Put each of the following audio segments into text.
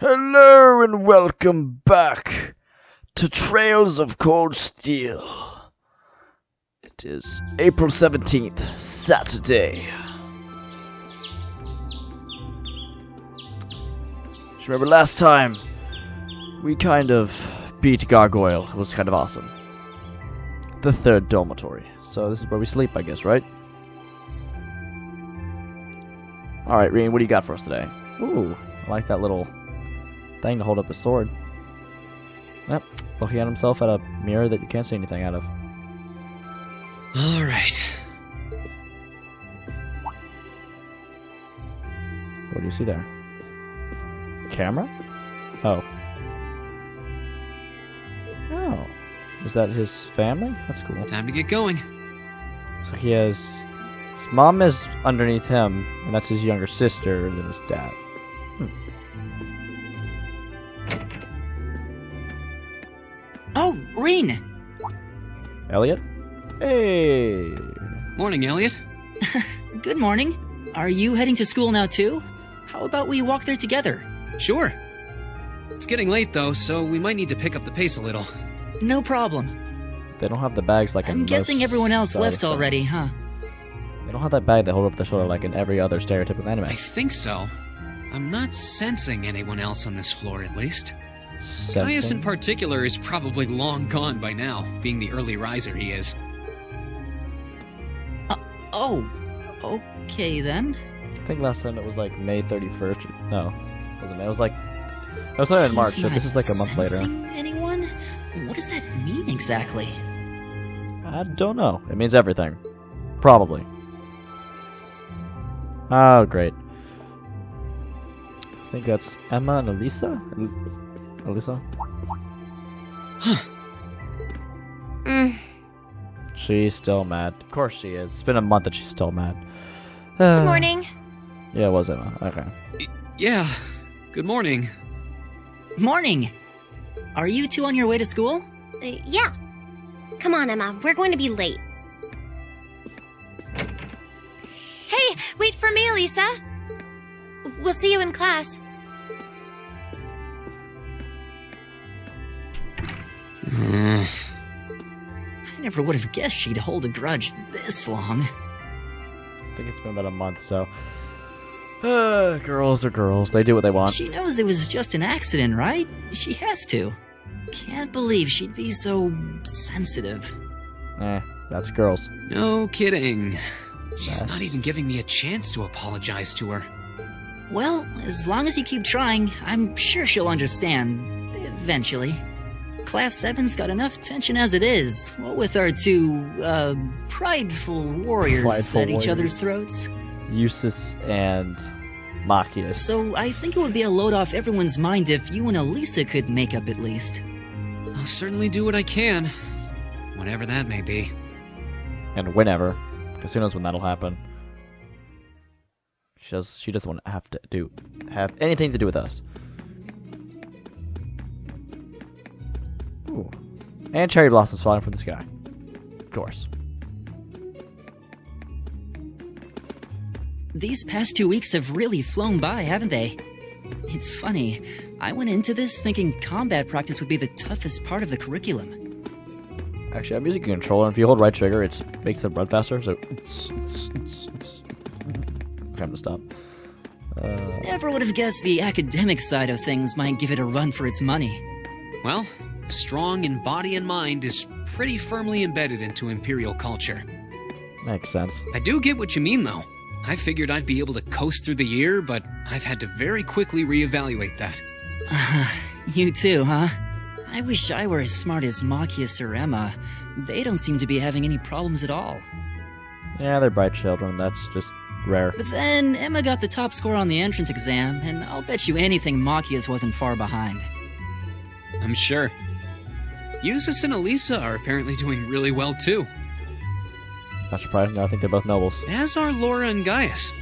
Hello and welcome back to Trails of Cold Steel. It is April 17th, Saturday. Just remember last time we kind of beat Gargoyle. It was kind of awesome. The third dormitory. So this is where we sleep, I guess, right? Alright, Rean, what do you got for us today? Ooh, I like that little thing to hold up his sword. Yep, looking at himself at a mirror that you can't see anything out of. Alright. What do you see there? Camera? Oh. Oh. Is that his family? That's cool. Time to get going. Looks like he has... His mom is underneath him, and that's his younger sister, and then his dad. Oh, Rean! Elliot? Hey! Morning, Elliot. Good morning. Are you heading to school now too? How about we walk there together? Sure. It's getting late though, so we might need to pick up the pace a little. No problem. They don't have the bags like in I'm guessing most everyone else Star left Wars already, huh? They don't have that bag they hold up their shoulder like in every other stereotypical anime. I think so. I'm not sensing anyone else on this floor, at least. Gaius in particular is probably long gone by now, being the early riser he is. Oh, okay then. I think last time it was like May 31st. No, it wasn't May. It was like... It was in March, He's so this not is like a month later. sensing anyone? What does that mean exactly? I don't know. It means everything. Probably. Oh, great. I think that's Emma and Elisa? Elisa? She's still mad. Of course she is. It's been a month that she's still mad. Good morning. Yeah, it was Emma. Okay. Yeah, good morning. Morning! Are you two on your way to school? Yeah. Come on, Emma. We're going to be late. Hey, wait for me, Elisa. We'll see you in class. I never would have guessed she'd hold a grudge this long. I think it's been about a month, so... girls are girls. They do what they want. She knows it was just an accident, right? She has to. Can't believe she'd be so sensitive. That's girls. No kidding. She's not even giving me a chance to apologize to her. Well, as long as you keep trying, I'm sure she'll understand. Eventually. Class VII's got enough tension as it is, what with our two, prideful warriors at each other's throats. Eustace and Machias. So I think it would be a load off everyone's mind if you and Elisa could make up at least. I'll certainly do what I can, whenever that may be. And whenever. Because who knows when that'll happen. She doesn't want to have anything to do with us. Ooh. And cherry blossoms falling from the sky. Of course. These past 2 weeks have really flown by, haven't they? It's funny. I went into this thinking combat practice would be the toughest part of the curriculum. Actually, I'm using a controller, and if you hold right trigger, it makes them run faster, so... Time to stop. Never would have guessed the academic side of things might give it a run for its money. Well, strong in body and mind is pretty firmly embedded into Imperial culture. Makes sense. I do get what you mean, though. I figured I'd be able to coast through the year, but I've had to very quickly reevaluate that. You too, huh? I wish I were as smart as Machias or Emma. They don't seem to be having any problems at all. Yeah, they're bright children. That's just rare. But then Emma got the top score on the entrance exam, and I'll bet you anything Machias wasn't far behind. I'm sure. Eustace and Elisa are apparently doing really well, too. Not surprising. I think they're both nobles. As are Laura and Gaius.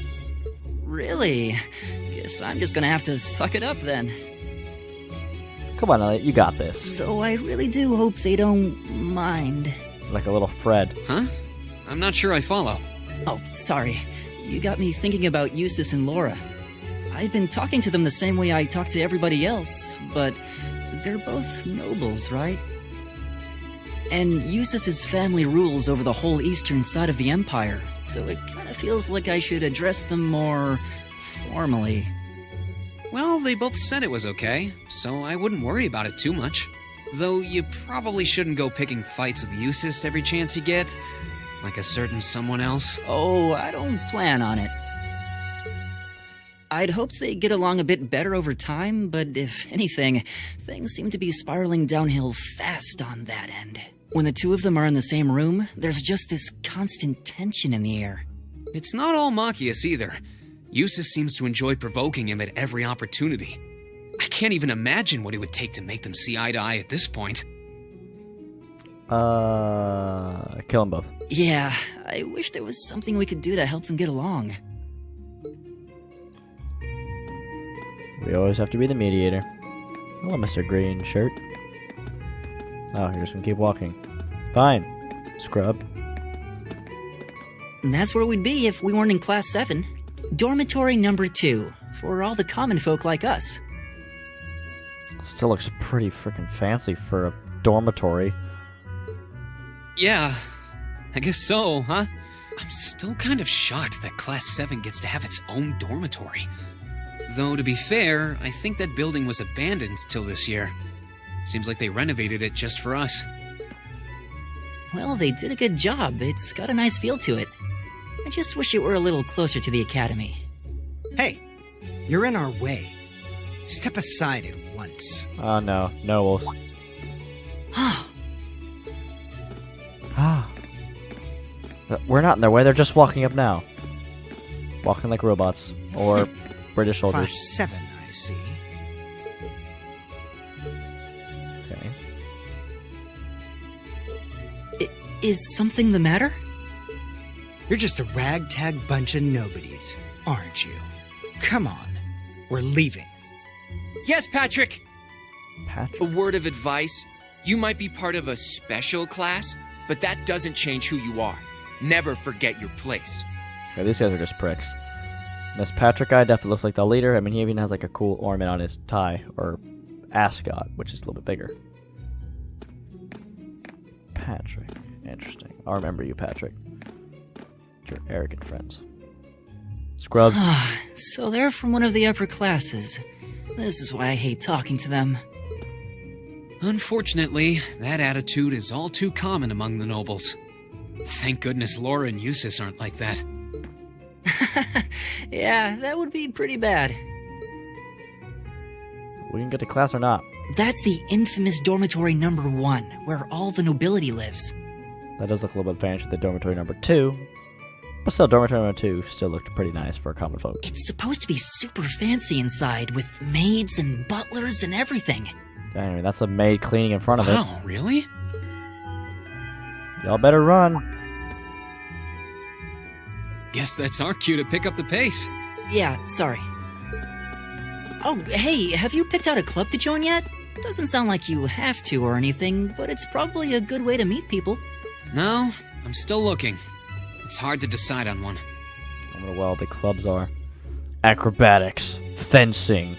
Really? Guess I'm just gonna have to suck it up then. Come on, Elliot. You got this. Though I really do hope they don't mind. Like a little Fred. Huh? I'm not sure I follow. Oh, sorry. You got me thinking about Eustace and Laura. I've been talking to them the same way I talk to everybody else, but they're both nobles, right? And Eustace's family rules over the whole eastern side of the Empire, so it kind of feels like I should address them more formally. Well, they both said it was okay, so I wouldn't worry about it too much. Though you probably shouldn't go picking fights with Eustace every chance you get, like a certain someone else. Oh, I don't plan on it. I'd hoped they'd get along a bit better over time, but if anything, things seem to be spiraling downhill fast on that end. When the two of them are in the same room, there's just this constant tension in the air. It's not all Machias either. Eustace seems to enjoy provoking him at every opportunity. I can't even imagine what it would take to make them see eye to eye at this point. Kill them both. Yeah, I wish there was something we could do to help them get along. We always have to be the mediator. Hello, Mr. Green Shirt. Oh, you're just gonna keep walking. Fine, scrub. And that's where we'd be if we weren't in Class 7. Dormitory number 2, for all the common folk like us. Still looks pretty freaking fancy for a dormitory. Yeah, I guess so, huh? I'm still kind of shocked that Class 7 gets to have its own dormitory. Though, to be fair, I think that building was abandoned till this year. Seems like they renovated it just for us. Well, they did a good job. It's got a nice feel to it. I just wish it were a little closer to the academy. Hey, you're in our way. Step aside at once. Oh no, nobles. We're not in their way, they're just walking up now. Walking like robots. Or British soldiers. Class 7, I see. Okay. Is something the matter? You're just a ragtag bunch of nobodies, aren't you? Come on, we're leaving. Yes, Patrick! Patrick? A word of advice. You might be part of a special class, but that doesn't change who you are. Never forget your place. Okay, these guys are just pricks. This Patrick guy definitely looks like the leader. I mean, he even has like a cool ornament on his tie, or ascot, which is a little bit bigger. Patrick. Interesting. I'll remember you, Patrick. Your arrogant friends. Scrubs. So they're from one of the upper classes. This is why I hate talking to them. Unfortunately, that attitude is all too common among the nobles. Thank goodness Laura and Eustace aren't like that. Yeah, that would be pretty bad. We can get to class or not? That's the infamous dormitory number 1, where all the nobility lives. That does look a little bit fancy than dormitory number 2. But still, dormitory number 2 still looked pretty nice for a common folk. It's supposed to be super fancy inside, with maids and butlers and everything. Anyway, that's a maid cleaning in front of it. Wow, really? Y'all better run. Guess that's our cue to pick up the pace. Yeah, sorry. Oh, hey, have you picked out a club to join yet? Doesn't sound like you have to or anything, but it's probably a good way to meet people. No, I'm still looking. It's hard to decide on one. I wonder what all the clubs are. Acrobatics, fencing,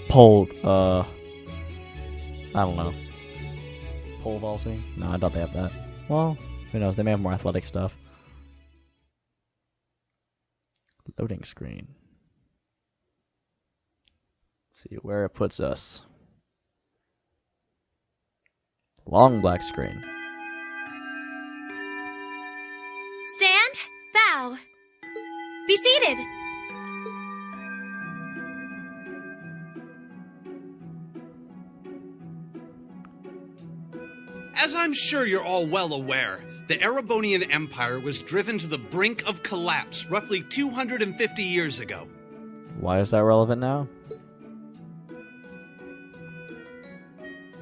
pole, I don't know. Pole vaulting? No, I doubt they have that. Well, who knows, they may have more athletic stuff. Loading screen. Let's see where it puts us. Long black screen. Stand, bow. Be seated. As I'm sure you're all well aware, the Erebonian Empire was driven to the brink of collapse roughly 250 years ago. Why is that relevant now?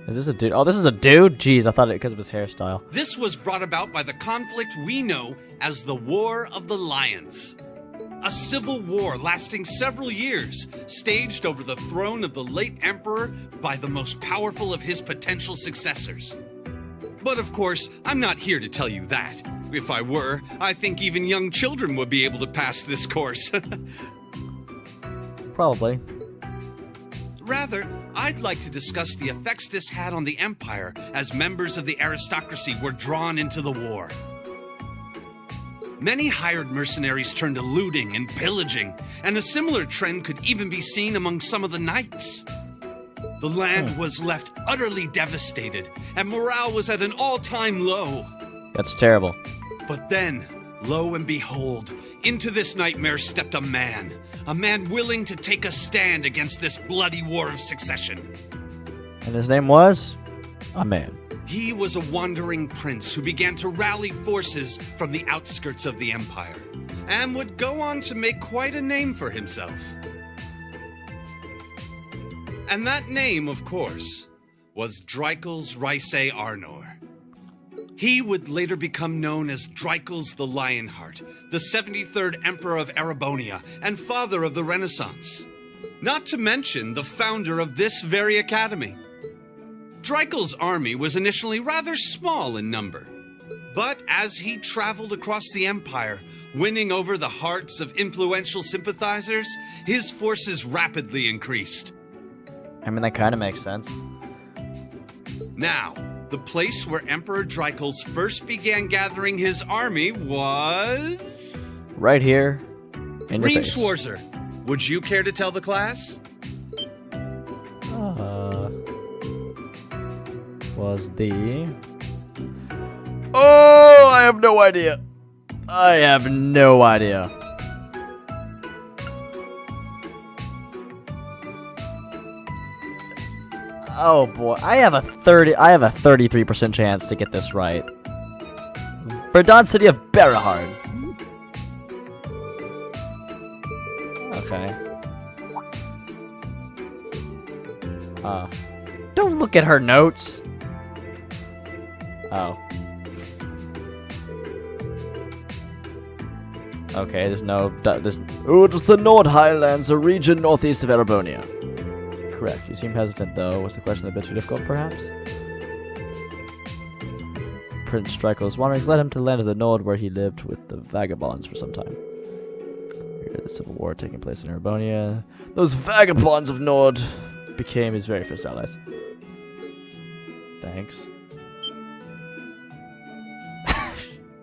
Is this a dude? Oh, this is a dude? Jeez, I thought it because of his hairstyle. This was brought about by the conflict we know as the War of the Lions. A civil war lasting several years, staged over the throne of the late emperor by the most powerful of his potential successors. But of course, I'm not here to tell you that. If I were, I think even young children would be able to pass this course. probably. Rather, I'd like to discuss the effects this had on the Empire as members of the aristocracy were drawn into the war. Many hired mercenaries turned to looting and pillaging, and a similar trend could even be seen among some of the knights. The land was left utterly devastated, and morale was at an all-time low. That's terrible. But then, lo and behold, into this nightmare stepped a man willing to take a stand against this bloody war of succession. And his name was? A man. He was a wandering prince who began to rally forces from the outskirts of the Empire, and would go on to make quite a name for himself. And that name, of course, was Dreikels Rhysei Arnor. He would later become known as Dreikels the Lionheart, the 73rd Emperor of Erebonia, and father of the Renaissance. Not to mention the founder of this very academy. Dreikels' army was initially rather small in number, but as he traveled across the Empire, winning over the hearts of influential sympathizers, his forces rapidly increased. I mean, that kind of makes sense. Now, the place where Emperor Dreikels first began gathering his army was... Right here, in your Rean face. Schwarzer. Would you care to tell the class? Was the... Oh, I have no idea. I have no idea. Oh boy, I have a 33% chance to get this right. Verdun City of Berahard. Okay. Don't look at her notes. Oh. Okay, there's no... Oh, it was the Nord Highlands, a region northeast of Erebonia. Correct. You seem hesitant, though. Was the question a bit too difficult, perhaps? Prince Dreikels' wanderings led him to the land of the Nord, where he lived with the vagabonds for some time. The civil war taking place in Erebonia. Those vagabonds of Nord became his very first allies. Thanks.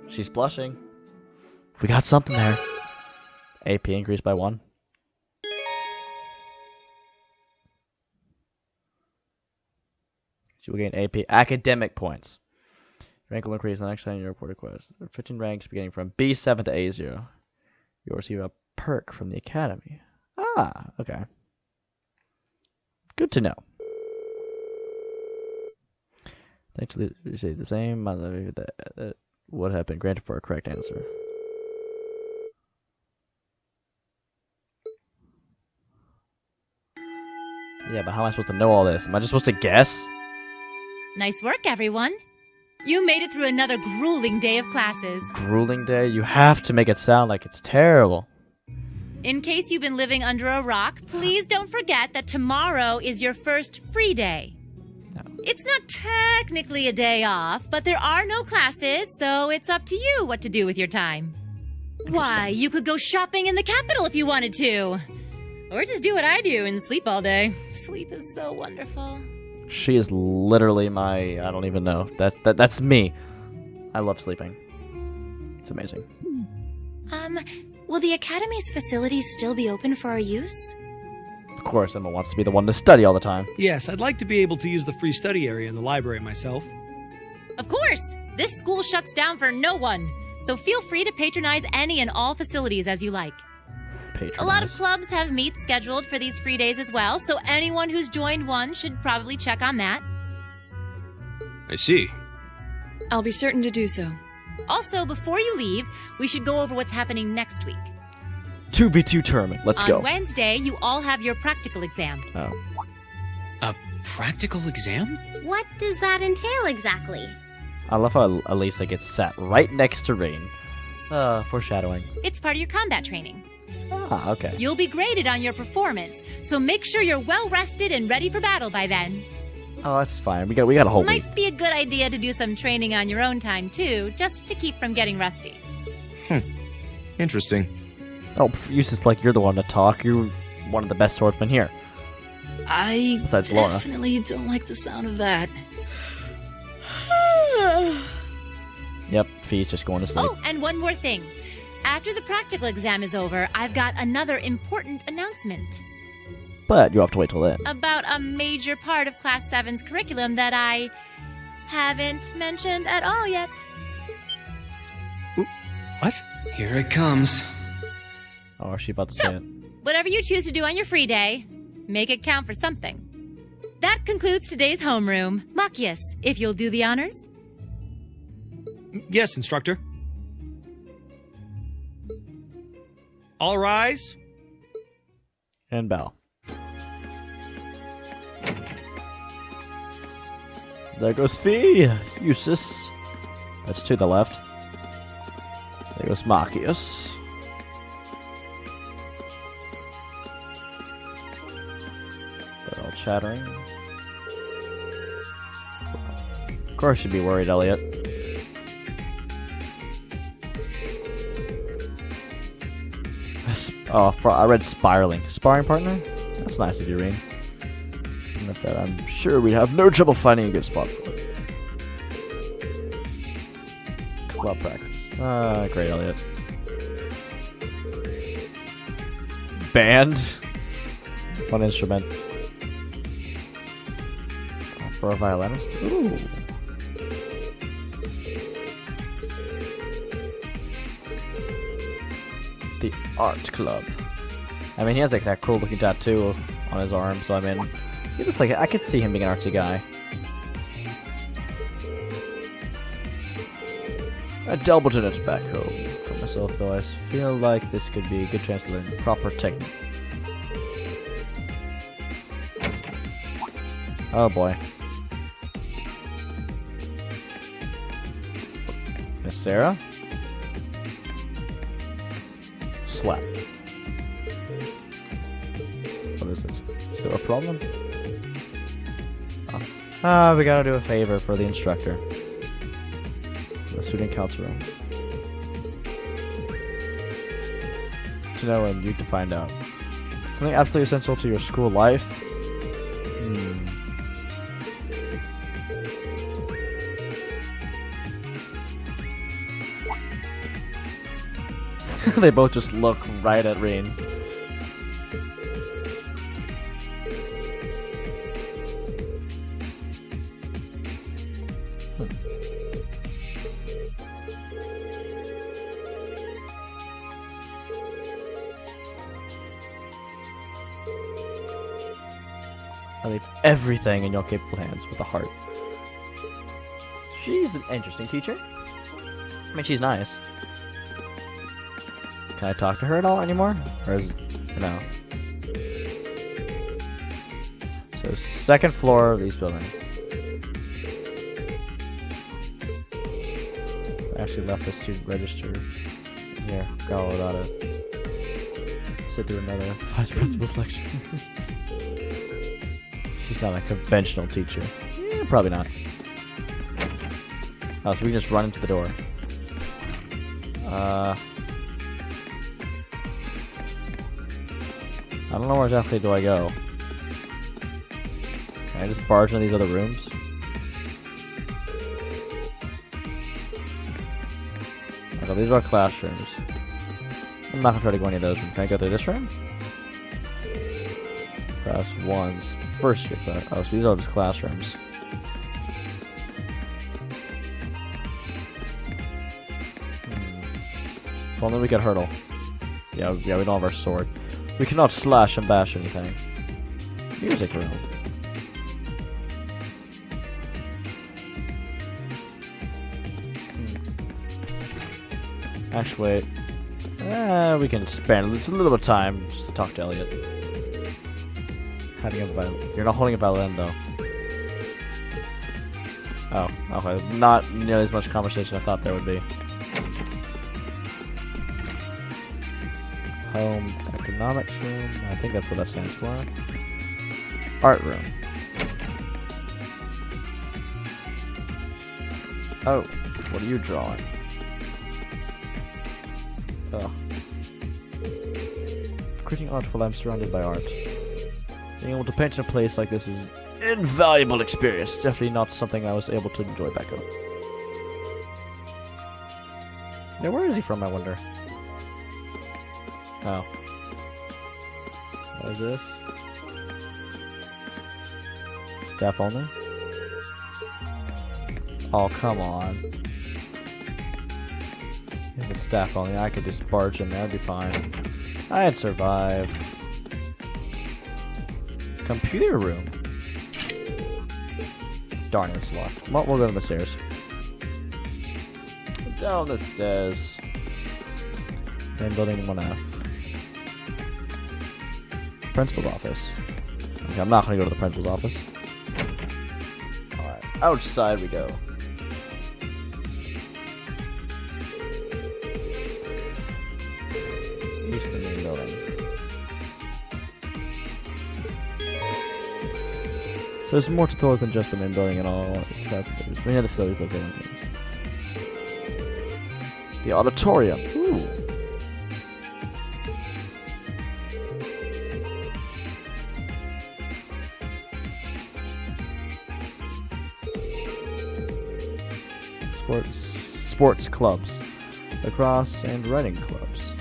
She's blushing. We got something there. AP increased by 1. So we'll gain AP academic points. Rank will increase the next time you report a quest. There are 15 ranks beginning from B7 to A0. You'll receive a perk from the academy. Ah, okay. Good to know. Thanks to receive the same amount of that would have been granted for a correct answer. Yeah, but how am I supposed to know all this? Am I just supposed to guess? Nice work, everyone. You made it through another grueling day of classes. Grueling day? You have to make it sound like it's terrible. In case you've been living under a rock, please don't forget that tomorrow is your first free day. No. It's not technically a day off, but there are no classes, so it's up to you what to do with your time. Why, you could go shopping in the capital if you wanted to. Or just do what I do and sleep all day. Sleep is so wonderful. She is literally my... I don't even know. That's me. I love sleeping. It's amazing. Will the Academy's facilities still be open for our use? Of course, Emma wants to be the one to study all the time. Yes, I'd like to be able to use the free study area in the library myself. Of course! This school shuts down for no one, so feel free to patronize any and all facilities as you like. Patronize. A lot of clubs have meets scheduled for these free days as well, so anyone who's joined one should probably check on that. I see. I'll be certain to do so. Also, before you leave, we should go over what's happening next week. 2v2 tournament. Let's go. On Wednesday, you all have your practical exam. Oh. A practical exam? What does that entail exactly? I love how Elisa gets sat right next to Rean. Foreshadowing. It's part of your combat training. Ah, okay. You'll be graded on your performance, so make sure you're well rested and ready for battle by then. Oh, that's fine. We got a whole week. Might be a good idea to do some training on your own time too, just to keep from getting rusty. Interesting. Oh, Eustace, like you're the one to talk. one of the best swordsmen here. I Besides Laura. definitely don't like the sound of that. Yep, Fee's just going to sleep. Oh, and one more thing. After the practical exam is over, I've got another important announcement But you have to wait till then. about a major part of Class 7's curriculum that I haven't mentioned at all yet. What? Here it comes. Oh, is she about to say it? Whatever you choose to do on your free day, make it count for something. That concludes today's homeroom. Machias, if you'll do the honors. Yes, instructor. All rise. And bow. There goes Fee. Eustace. That's to the left. There goes Machias. They're all chattering. Of course you'd be worried, Elliot. Oh, I read spiraling. Sparring partner? That's nice of you, Rean. And with that, I'm sure we'd have no trouble finding a good spot for it. Club practice. Great, Elliot. Band? One instrument. For a violinist? Ooh. The art club. I mean, he has like that cool looking tattoo on his arm, so I mean, he just like, I could see him being an artsy guy. I dabbled in it back home. For myself, though, I feel like this could be a good chance to learn proper technique. Oh boy. Miss Sarah? Slap. What is it? Is there a problem? We gotta do a favor for the instructor. The student council room. To know and you to find out. Something absolutely essential to your school life. They both just look right at Rean. I leave everything in your capable hands with a heart. She's an interesting teacher. I mean, she's nice. Can I talk to her at all anymore? Or is it, no? So, second floor of these buildings. I actually left the student register here. Got all about it. Sit through another vice principal's lecture. She's not a conventional teacher. Yeah, probably not. Oh, so we can just run into the door. I don't know where exactly do I go. Can I just barge into these other rooms? Okay, these are our classrooms. I'm not gonna try to go any of those rooms. Can I go through this room? Class 1's first year class. Oh, so these are all just classrooms. If only we could hurdle. Yeah, we don't have our sword. We cannot slash and bash anything. Music room. Actually, we can spend a little bit of time just to talk to Elliot. Having a violin. You're not holding a violin though. Oh, okay. Not nearly as much conversation I thought there would be. Home economics room. I think that's what that stands for. Art room. Oh, what are you drawing? Oh. creating art while I'm surrounded by art. Being able to paint in a place like this is an invaluable experience. Definitely not something I was able to enjoy back home. Yeah, where is he from, I wonder? Oh. What is this? Staff only? Oh, come on. If it's staff only, I could just barge in there, that'd be fine. I'd survive. Computer room. Darn it, it's locked. Well, we'll go to the stairs. Down the stairs. Main building 1F. Principal's office. Okay, I'm not gonna go to the principal's office. Alright, outside we go. Use the main building. There's more to Thors than just the main building and all its stuff. Many other facilities located in things. The auditorium. Ooh. Sports clubs. Lacrosse and running clubs.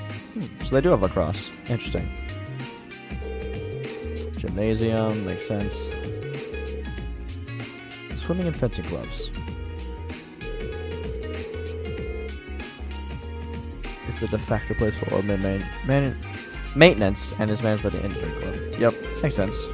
So they do have lacrosse. Interesting. Gymnasium, makes sense. Swimming and fencing clubs. Is the de facto place for maintenance and is managed by the engineering club. Yep, makes sense.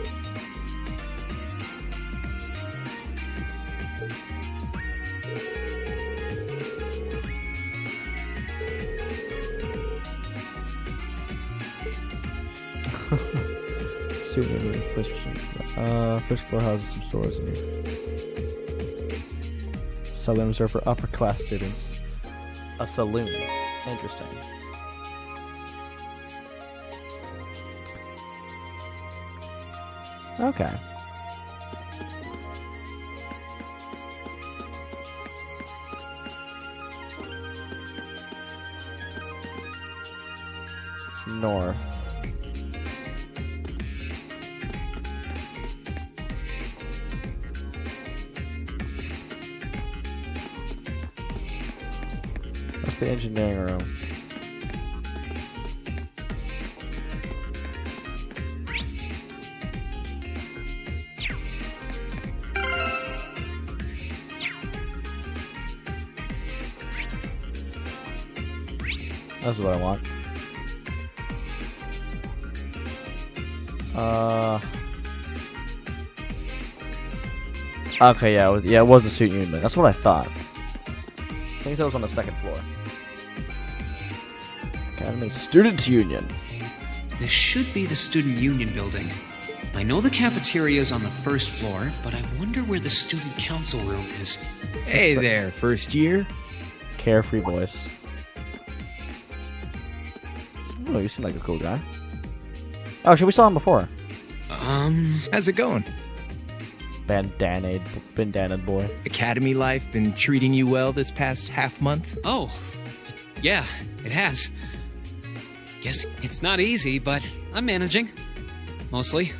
First floor houses some stores in here. Saloon reserved for upper class students. A saloon. Interesting. Okay. It's north. The engineering room. That's what I want. Okay, yeah, it was the student union. That's what I thought. I think that was on the second floor. Academy Student Union. This should be the student union building. I know the cafeteria is on the first floor, but I wonder where the student council room is. Hey there, first year. Carefree voice. Oh, you seem like a cool guy. Oh, actually, we saw him before. How's it going? Bandana boy. Academy life been treating you well this past half month? Oh, yeah, it has. Guess it's not easy, but I'm managing. Mostly.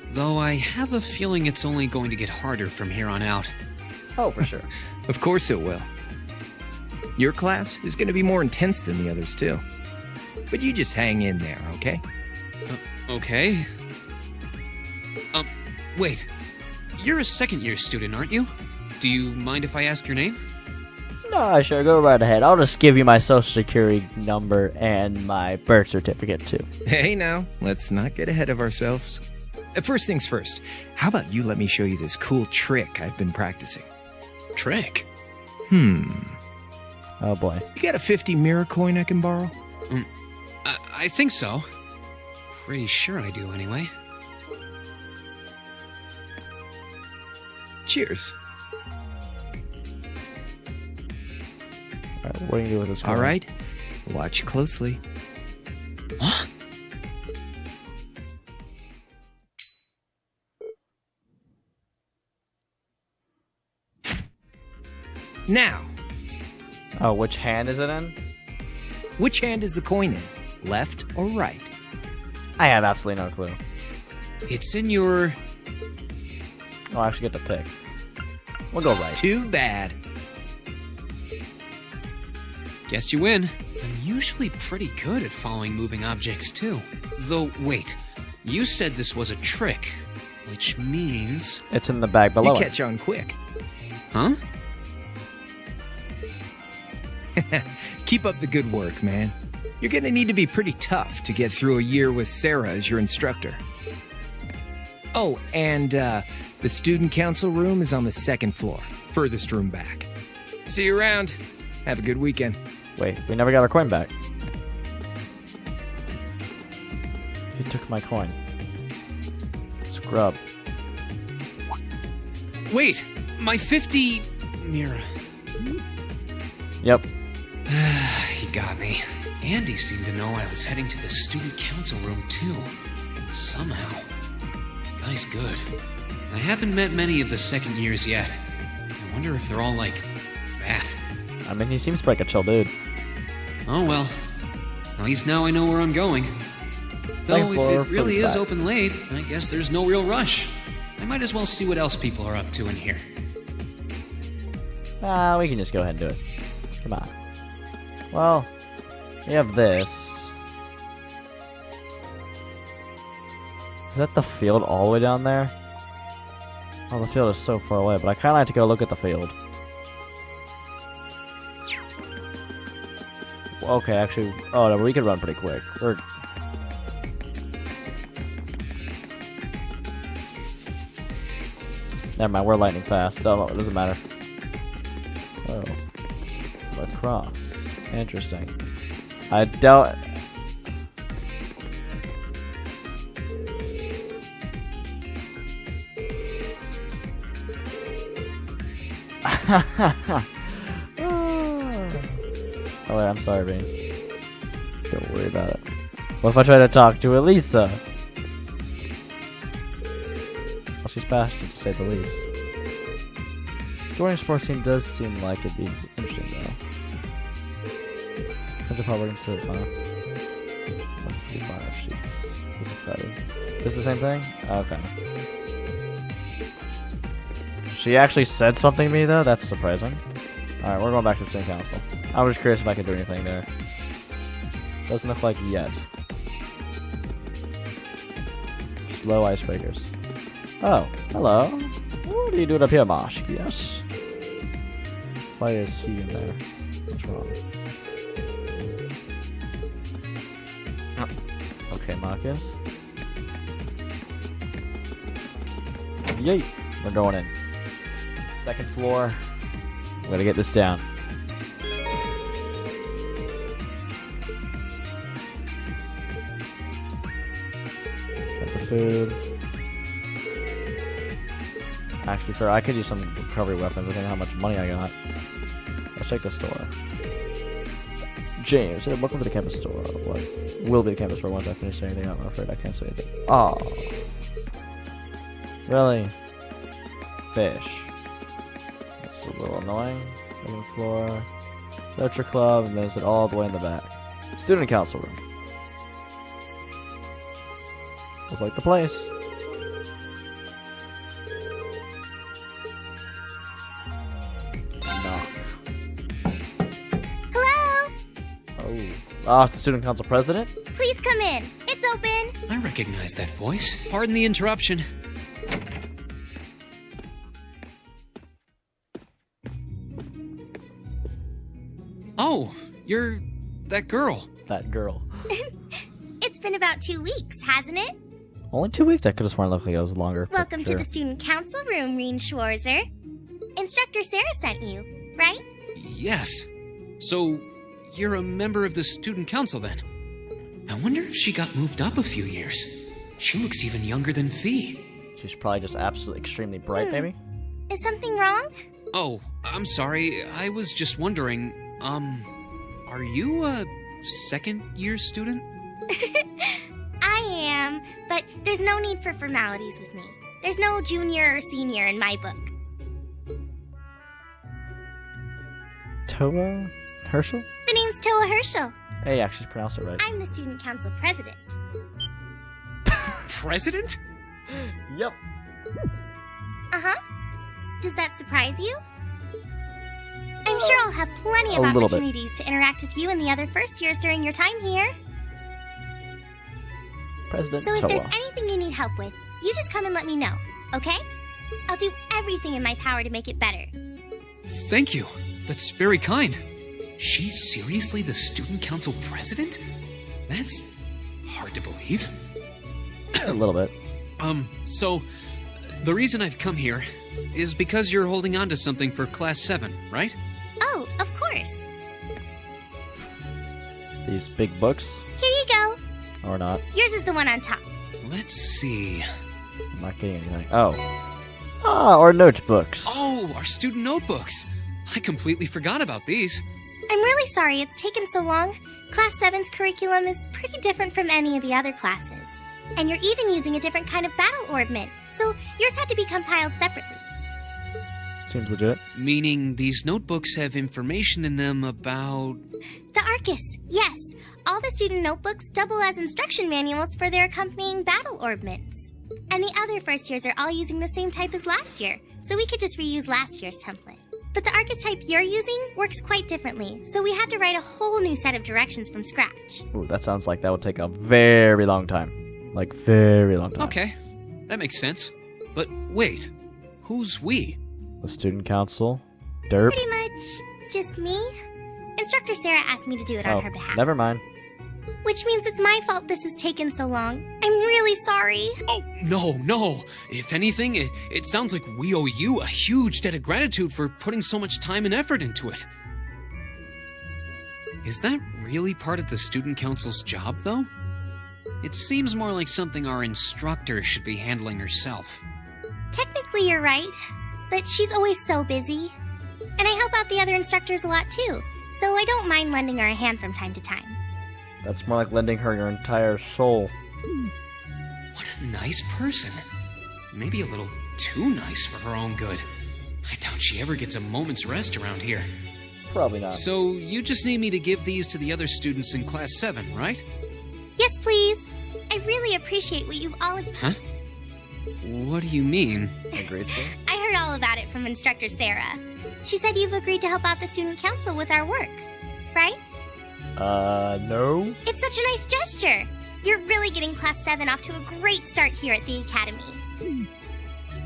Though I have a feeling it's only going to get harder from here on out. Oh, for sure. Of course it will. Your class is going to be more intense than the others, too. But you just hang in there, okay? Okay. Wait. You're a second-year student, aren't you? Do you mind if I ask your name? No, sure, go right ahead. I'll just give you my social security number and my birth certificate, too. Hey, now, let's not get ahead of ourselves. First things first, how about you let me show you this cool trick I've been practicing? Trick? Oh, boy. You got a 50 mirror coin I can borrow? I think so. Pretty sure I do, anyway. Cheers. Alright, what do you do with this coin? All right, watch closely. Huh? Now, Oh, which hand is it in? which hand is the coin in? Left or right? I have absolutely no clue. It's in your... Oh, I actually get to pick. We'll go right. Too bad. Guess you win. I'm usually pretty good at following moving objects, too. Though, wait. You said this was a trick, which means... It's in the bag below. You catch on quick. Huh? Keep up the good work, man. You're gonna need to be pretty tough to get through a year with Sarah as your instructor. Oh, and the student council room is on the 2nd floor, furthest room back. See you around. Have a good weekend. Wait, we never got our coin back. He took my coin. Scrub. Wait! My 50... Mira. Yep. He got me. Andy seemed to know I was heading to the student council room, too. Somehow. Guy's good. I haven't met many of the second years yet. I wonder if they're all, like, that. I mean, he seems like a chill dude. Oh, well. At least now I know where I'm going. Though, Thank if for it really is back. open late, I guess there's no real rush. I might as well see what else people are up to in here. We can just go ahead and do it. Come on. Well, we have this. Is that the field all the way down there? Oh, the field is so far away, but I kind of like to go look at the field. Okay, actually, oh no, we could run pretty quick. Never mind, we're lightning fast. No, it doesn't matter. Oh, lacrosse. Interesting. I doubt. Oh wait, I'm sorry, Rean. Don't worry about it. What if I try to talk to Elisa? Well, she's passionate, to say the least. Joining a sports team does seem like it'd be interesting, though. How's the probably into this, huh? 155 sheets. That's exciting. This the same thing? Okay. She actually said something to me, though? That's surprising. Alright, we're going back to the student council. I was just curious if I could do anything there. Doesn't look like yet. Just low icebreakers. Oh, hello. What are you doing up here, Mosh? Yes. Why is he in there? What's wrong? Okay, Marcus. Yay! We're going in. 2nd floor. We're gonna get this down. Got the food. Actually, sir, I could use some recovery weapons depending on how much money I got. Let's check the store. James, hey, welcome to the campus store. What will be the campus store once I finish saying anything? I'm afraid I can't say anything. Oh. Really? Fish. That's a little annoying. 2nd floor. Literature club, and then it's all the way in the back. Student council room. Looks like the place. Oh, it's the student council president? Please come in. It's open. I recognize that voice. Pardon the interruption. Oh, you're that girl. That girl. It's been about 2 weeks, hasn't it? Only 2 weeks? I could have sworn it looked like it was longer. Welcome sure. to the student council room, Rean Schwarzer. Instructor Sarah sent you, right? Yes. So, you're a member of the student council then? I wonder if she got moved up a few years. She looks even younger than Fee. She's probably just absolutely extremely bright, maybe? Is something wrong? Oh, I'm sorry. I was just wondering, are you a 2nd year student? I am, but there's no need for formalities with me. There's no junior or senior in my book. Toa Herschel? The name's Toa Herschel. Hey, actually pronounced it right. I'm the student council president. president? Yep. Uh-huh. Does that surprise you? I'm sure I'll have plenty of A little bit. opportunities to interact with you and the other first years during your time here. President So if there's Toa. anything you need help with, you just come and let me know, okay? I'll do everything in my power to make it better. Thank you. That's very kind. She's seriously the student council president? That's hard to believe. A little bit. So, the reason I've come here is because you're holding on to something for Class 7, right? Oh, of course. These big books? Here you go. Or not. Yours is the one on top. Let's see. I'm not getting anything. Oh. Ah, our notebooks. Oh, our student notebooks. I completely forgot about these. I'm really sorry it's taken so long. Class 7's curriculum is pretty different from any of the other classes. And you're even using a different kind of battle orbment, so yours had to be compiled separately. Seems legit. Meaning these notebooks have information in them about... The Arcus, yes. All the student notebooks double as instruction manuals for their accompanying battle orbments. And the other first years are all using the same type as last year, so we could just reuse last year's template. But the Arcus type you're using works quite differently, so we had to write a whole new set of directions from scratch. Ooh, that sounds like that would take a very long time. Like, very long time. Okay, that makes sense. But wait, who's we? The student council. Derp. Pretty much just me. Instructor Sarah asked me to do it on her behalf. Never mind. Which means it's my fault this has taken so long. I'm really sorry. Oh, no. If anything, it sounds like we owe you a huge debt of gratitude for putting so much time and effort into it. Is that really part of the student council's job, though? It seems more like something our instructor should be handling herself. Technically, you're right, but she's always so busy. And I help out the other instructors a lot too, so I don't mind lending her a hand from time to time. That's more like lending her your entire soul. What a nice person. Maybe a little too nice for her own good. I doubt she ever gets a moment's rest around here. Probably not. So you just need me to give these to the other students in Class 7, right? Yes, please. I really appreciate what you've all... Huh? What do you mean? Agreed to. I heard all about it from Instructor Sarah. She said you've agreed to help out the student council with our work, right? No. It's such a nice gesture. You're really getting Class 7 off to a great start here at the Academy.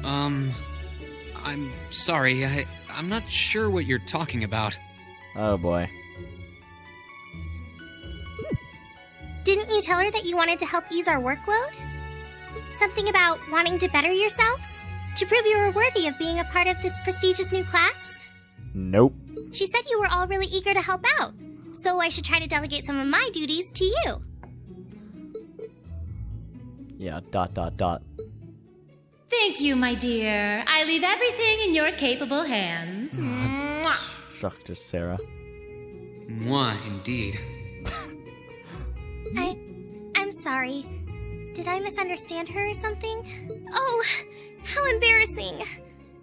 I'm sorry, I'm not sure what you're talking about. Oh boy. Didn't you tell her that you wanted to help ease our workload? Something about wanting to better yourselves? To prove you were worthy of being a part of this prestigious new class? Nope. She said you were all really eager to help out, so I should try to delegate some of my duties to you. Yeah, ... Thank you, my dear. I leave everything in your capable hands. Mwah. Shuck, just Sarah. Mwah, indeed. I'm sorry. Did I misunderstand her or something? Oh, how embarrassing.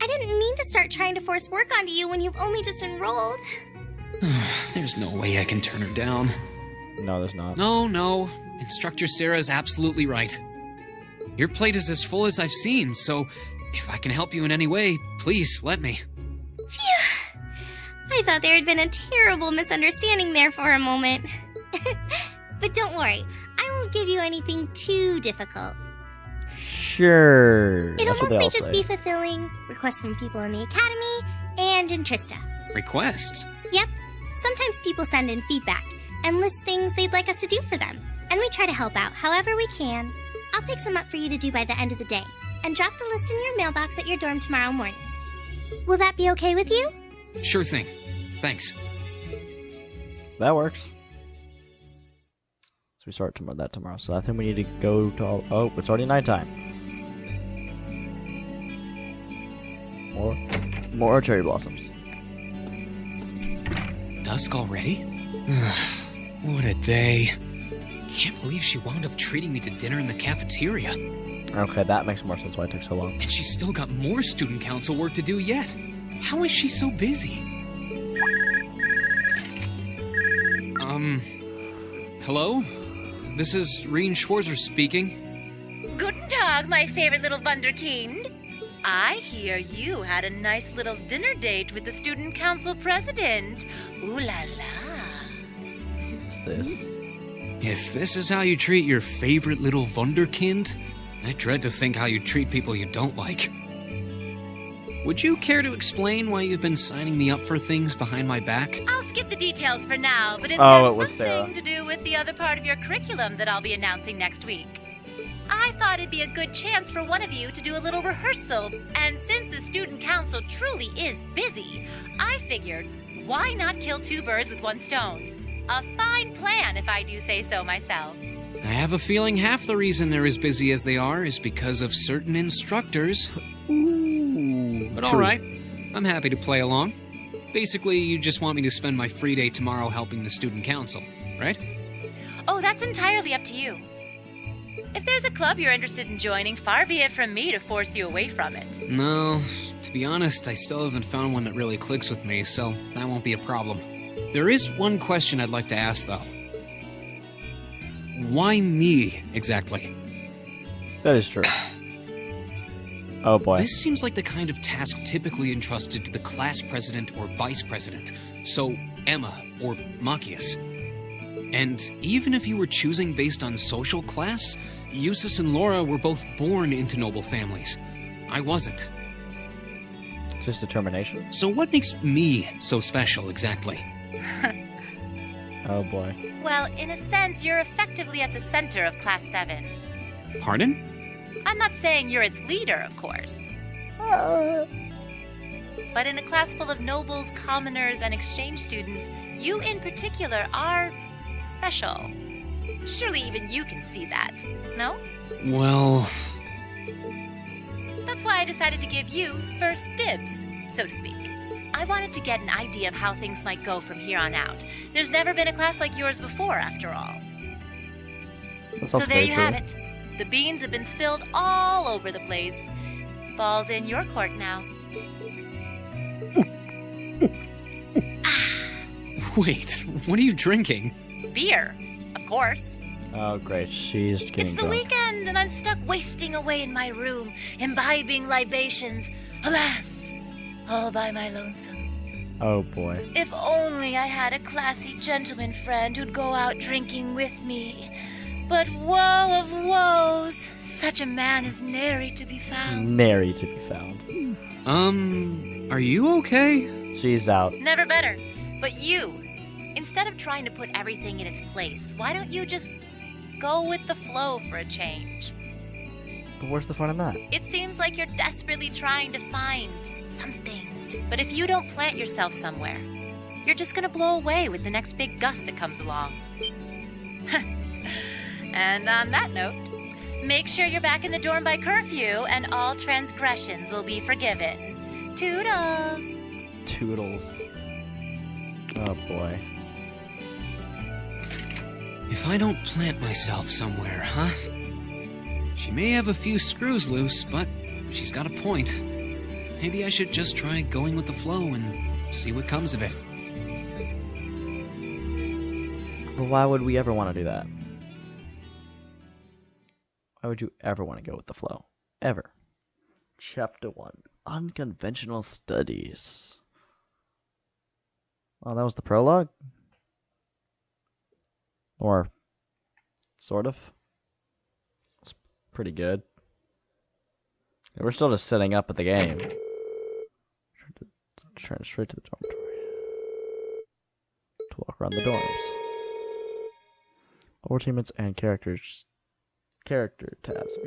I didn't mean to start trying to force work onto you when you've only just enrolled. There's no way I can turn her down. No, there's not. No. Instructor Sarah's absolutely right. Your plate is as full as I've seen, so if I can help you in any way, please let me. Phew. I thought there had been a terrible misunderstanding there for a moment. But don't worry, I won't give you anything too difficult. Sure. It'll That's what they mostly all just say. be fulfilling requests from people in the Academy and in Trista. Requests? Yep. Sometimes people send in feedback and list things they'd like us to do for them, and we try to help out however we can. I'll pick some up for you to do by the end of the day, and drop the list in your mailbox at your dorm tomorrow morning. Will that be okay with you? Sure thing. Thanks. That works. So we start that tomorrow. So I think we need to go to all... Oh, it's already nighttime. More cherry blossoms. Dusk already? What a day. Can't believe she wound up treating me to dinner in the cafeteria. Okay, that makes more sense why it took so long. And she's still got more student council work to do yet. How is she so busy? Hello? This is Rean Schwarzer speaking. Guten Tag, my favorite little wunderkind. I hear you had a nice little dinner date with the student council president. Ooh la la. What's this? If this is how you treat your favorite little wunderkind, I dread to think how you treat people you don't like. Would you care to explain why you've been signing me up for things behind my back? I'll skip the details for now, but it's Oh, got it was something Sarah. to do with the other part of your curriculum that I'll be announcing next week. I thought it'd be a good chance for one of you to do a little rehearsal, and since the student council truly is busy, I figured, why not kill two birds with one stone? A fine plan, if I do say so myself. I have a feeling half the reason they're as busy as they are is because of certain instructors. But alright, I'm happy to play along. Basically, you just want me to spend my free day tomorrow helping the student council, right? Oh, that's entirely up to you. If there's a club you're interested in joining, far be it from me to force you away from it. No, to be honest, I still haven't found one that really clicks with me, so that won't be a problem. There is one question I'd like to ask, though. Why me, exactly? That is true. Oh boy. This seems like the kind of task typically entrusted to the class president or vice president, so Emma or Machias. And even if you were choosing based on social class, Eustace and Laura were both born into noble families. I wasn't. Just determination. So what makes me so special, exactly? Oh boy. Well, in a sense, you're effectively at the center of Class 7. Pardon? I'm not saying you're its leader, of course. But in a class full of nobles, commoners, and exchange students, you in particular are special. Surely even you can see that, no? Well... That's why I decided to give you first dibs, so to speak. I wanted to get an idea of how things might go from here on out. There's never been a class like yours before, after all. That's So also there very you true. have it. The beans have been spilled all over the place. Ball's in your court now. Wait, what are you drinking? Beer, of course. Oh great, she's getting It's the drunk. weekend, and I'm stuck wasting away in my room, imbibing libations. Alas, all by my lonesome. Oh boy. If only I had a classy gentleman friend who'd go out drinking with me. But woe of woes, such a man is nary to be found. Nary to be found. Are you okay? She's out. Never better. But you, instead of trying to put everything in its place, why don't you just go with the flow for a change? But where's the fun in that? It seems like you're desperately trying to find something. But if you don't plant yourself somewhere, you're just gonna blow away with the next big gust that comes along. And on that note, make sure you're back in the dorm by curfew and all transgressions will be forgiven. Toodles! Toodles. Oh boy. If I don't plant myself somewhere, huh? She may have a few screws loose, but she's got a point. Maybe I should just try going with the flow and see what comes of it. But why would we ever want to do that? Why would you ever want to go with the flow? Ever. Chapter 1. Unconventional Studies. Oh, that was the prologue? Or, sort of. It's pretty good. We're still just setting up at the game. Turn straight to the dormitory. To walk around the dorms. All teammates and character tabs.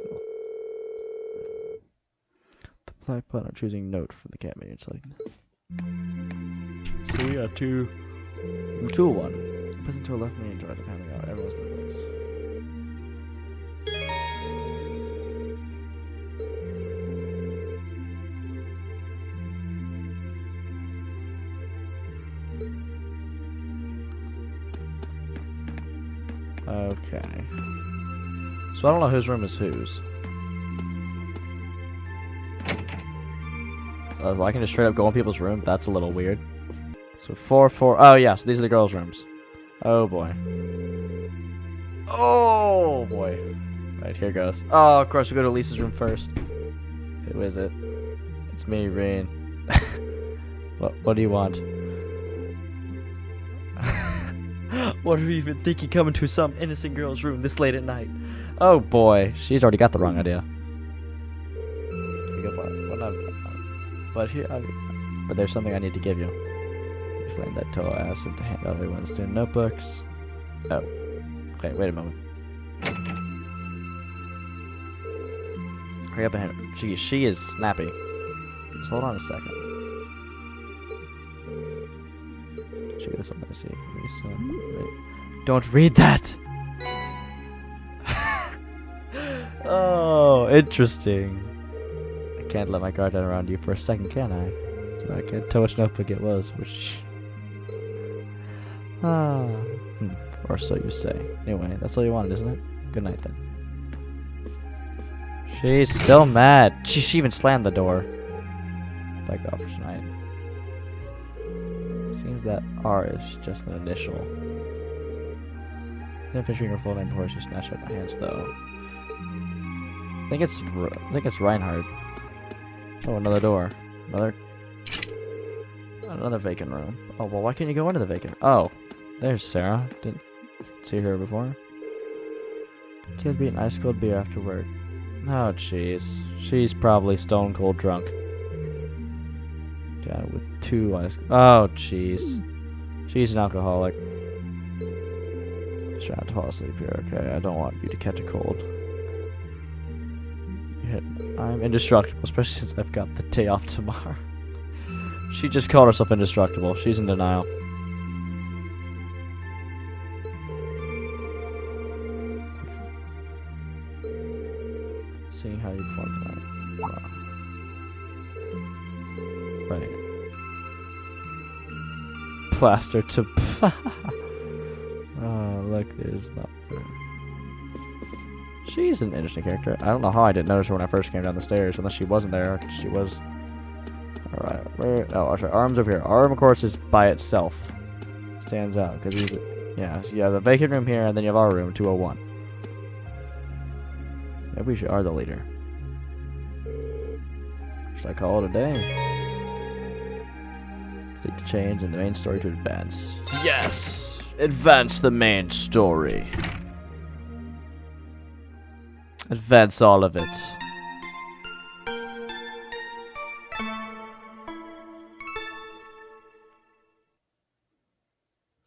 The black button on choosing note from the cat menu. It's like. So we got 2 of 1. Press until left menu try to panning out everyone's notebooks. Okay. So I don't know whose room is whose. So I can just straight up go in people's room. That's a little weird. So 4. Oh yeah, so these are the girls' rooms. Oh boy. Oh boy. Alright, here goes. Oh, of course, we go to Lisa's room first. Who is it? It's me, Rean. What do you want? What are you even thinking coming to some innocent girl's room this late at night? Oh boy, she's already got the wrong idea. But there's something I need to give you. Explain that Toa asked him to hand out everyone's student notebooks. Oh. Okay, wait a moment. Hurry up and hand her. She is snappy. Just hold on a second. Should get this one. Let me see. Don't read that! Oh, interesting. I can't let my guard down around you for a second, can I? So I can't tell which notebook it was, which... Or so you say. Anyway, that's all you wanted, isn't it? Good night, then. She's still mad. She even slammed the door. Back off for tonight. Seems that R is just an initial. Didn't finish reading her full name before she snatched out my hands, though. I think it's Reinhardt. Oh, another door. Another vacant room. Oh, well, why can't you go into the vacant? Oh, there's Sarah. Didn't see her before. She'd be an ice cold beer after work. Oh, jeez. She's probably stone cold drunk. God, with 2 ice. Oh, jeez. She's an alcoholic. Try not to fall asleep here, okay? I don't want you to catch a cold. I'm indestructible, especially since I've got the day off tomorrow. She just called herself indestructible. She's in denial. Seeing how you perform tonight. Wow. Right. Plaster to... Oh, look, there's that. She's an interesting character. I don't know how I didn't notice her when I first came down the stairs, unless she wasn't there. She was. Alright, where? Oh, sorry, Arm's over here. Arm, of course, is by itself. Stands out, because he's. Yeah, so you have the vacant room here, and then you have our room, 201. Maybe we are the leader. Should I call it a day? Take the change and the main story to advance. Yes! Advance the main story. Advance all of it.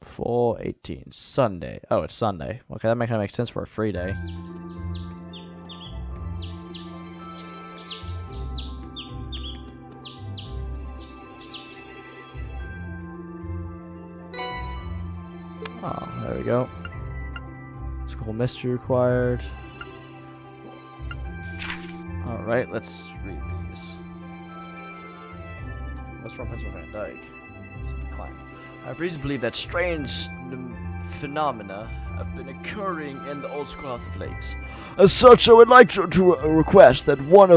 $4:18 Sunday. Oh, it's Sunday. Okay, that kind of makes sense for a free day. Oh, there we go. School mystery required. Alright, let's read these. What's from Pencil Van Dyke? I have reason to believe that strange phenomena have been occurring in the old schoolhouse of late. As such, I would like to request that one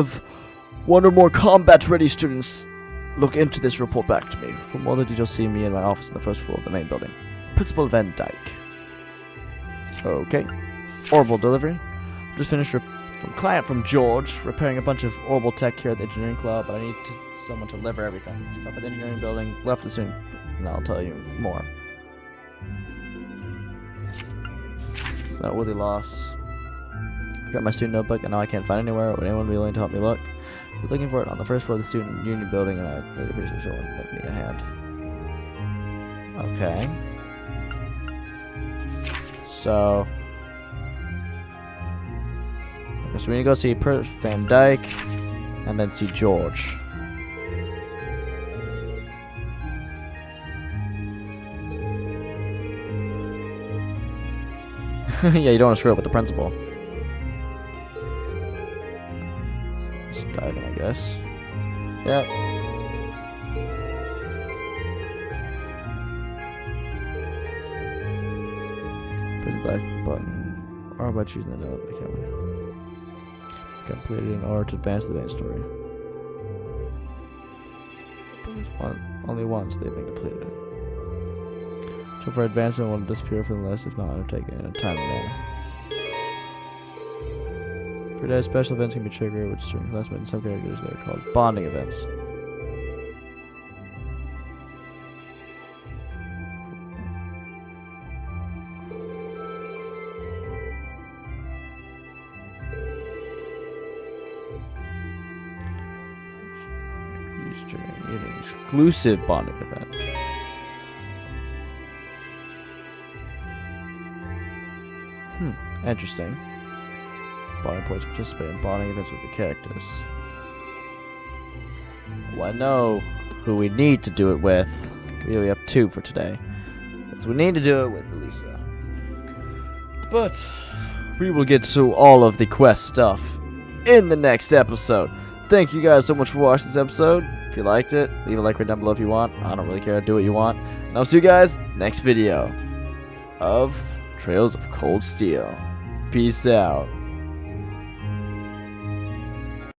or more combat-ready students look into this report back to me. For more details, see me in my office on the first floor of the main building. Principal Van Dyke. Okay. Orbital delivery. Just finished from client from George, repairing a bunch of orbital tech here at the engineering club, but I need someone to deliver everything. Stop at the engineering building, left it soon, and I'll tell you more. Not worthy loss. Got my student notebook, and now I can't find anywhere. Would anyone be willing to help me look? We're looking for it on the first floor of the student union building, and I really appreciate someone lend me a hand. Okay. So we need to go see Van Dyke, and then see George. Yeah, you don't want to screw up with the principal. Just dive in, I guess. Yep. Push the black button, or by choosing the note, the camera. Completed in order to advance the main story. Only once they've been completed. So for advancement, will disappear from the list if not undertaken in a timely manner. For that, special events can be triggered, which during class meetings, some characters that are called bonding events. Used during an exclusive bonding event. Interesting. Bonding points participate in bonding events with the characters. Well, I know who we need to do it with. We only have 2 for today. So we need to do it with Elisa. But we will get to all of the quest stuff in the next episode. Thank you guys so much for watching this episode. If you liked it, leave a like right down below if you want. I don't really care. Do what you want. And I'll see you guys next video of Trails of Cold Steel. Peace out.